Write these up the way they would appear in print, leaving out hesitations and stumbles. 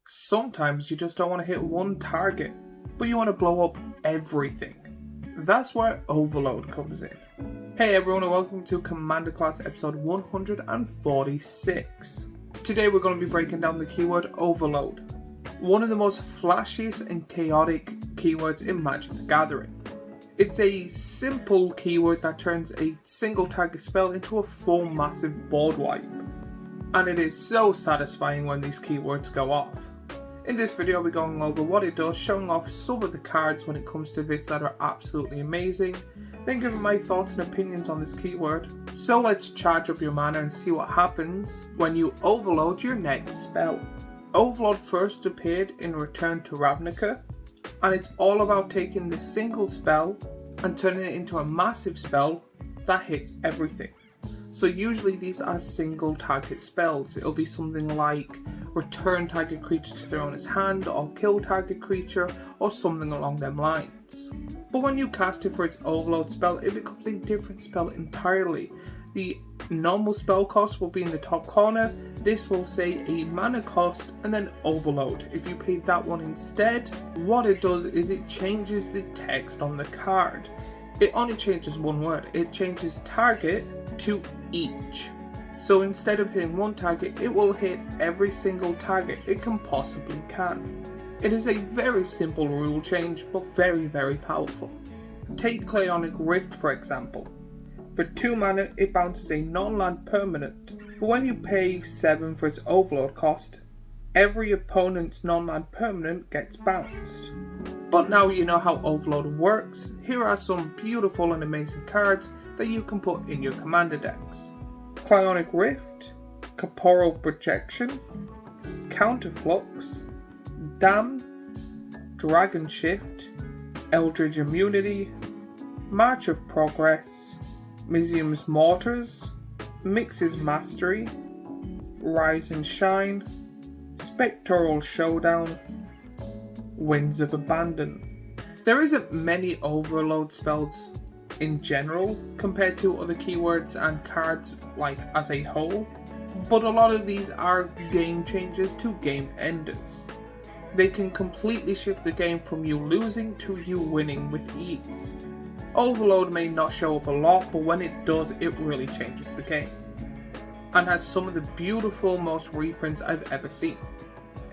Sometimes you just don't want to hit one target, but you want to blow up everything. That's where Overload comes in. Hey everyone, and welcome to Commander Class episode 146. Today we're going to be breaking down the keyword Overload, one of the most flashiest and chaotic keywords in Magic the Gathering. It's a simple keyword that turns a single target spell into a full massive board wipe. And it is so satisfying when these keywords go off. In this video I'll be going over what it does, showing off some of the cards when it comes to this that are absolutely amazing, then giving my thoughts and opinions on this keyword. So let's charge up your mana and see what happens when you overload your next spell. Overload first appeared in Return to Ravnica, and it's all about taking this single spell and turning it into a massive spell that hits everything. So usually these are single target spells. It'll be something like return target creature to their owner's hand, or kill target creature, or something along them lines. But when you cast it for its overload spell, it becomes a different spell entirely. The normal spell cost will be in the top corner. This will say a mana cost and then overload. If you pay that one instead, what it does is it changes the text on the card. It only changes one word. It changes target to each. So instead of hitting one target, it will hit every single target it can possibly can. It is a very simple rule change, but very powerful. Take Cyclonic Rift for example. For 2 mana, it bounces a non-land permanent, but when you pay 7 for its overload cost, every opponent's non-land permanent gets bounced. But now you know how overload works, here are some beautiful and amazing cards that you can put in your commander decks. Cyclonic Rift, Corporeal Projection, Counterflux, Dam, Dragon Shift, Eldritch Immunity, March of Progress, Mizzix Mortars, Mix's Mastery, Rise and Shine, Spectral Showdown, Winds of Abandon. There isn't many overload spells in general compared to other keywords and cards like as a whole, but a lot of these are game changers to game enders. They can completely shift the game from you losing to you winning with ease. Overload may not show up a lot, but when it does, it really changes the game, and has some of the beautiful, most reprints I've ever seen,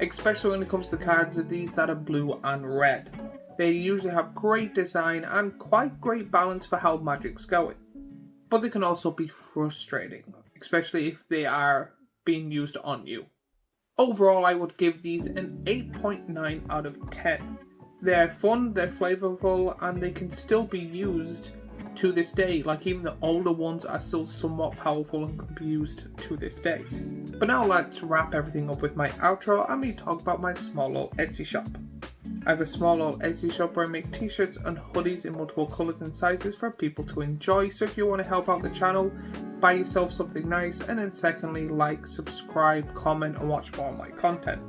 especially when it comes to cards of these that are blue and red. They usually have great design and quite great balance for how Magic's going, but they can also be frustrating, especially if they are being used on you. Overall, I would give these an 8.9 out of 10. They're fun, they're flavorful, and they can still be used to this day. Like, even the older ones are still somewhat powerful and can be used to this day. But now let's wrap everything up with my outro and me talk about my small little Etsy shop. I have a small little Etsy shop where I make t-shirts and hoodies in multiple colours and sizes for people to enjoy. So if you want to help out the channel, buy yourself something nice, and then secondly, like, subscribe, comment and watch more of my content.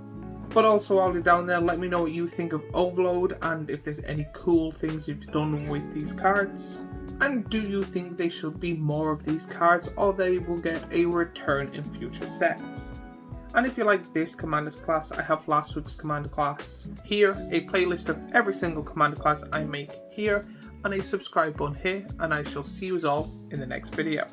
But also while you're down there, let me know what you think of Overload and if there's any cool things you've done with these cards. And do you think they should be more of these cards, or they will get a return in future sets? And if you like this Commander's class, I have last week's Commander class here, a playlist of every single Commander class I make here, and a subscribe button here, and I shall see you all in the next video.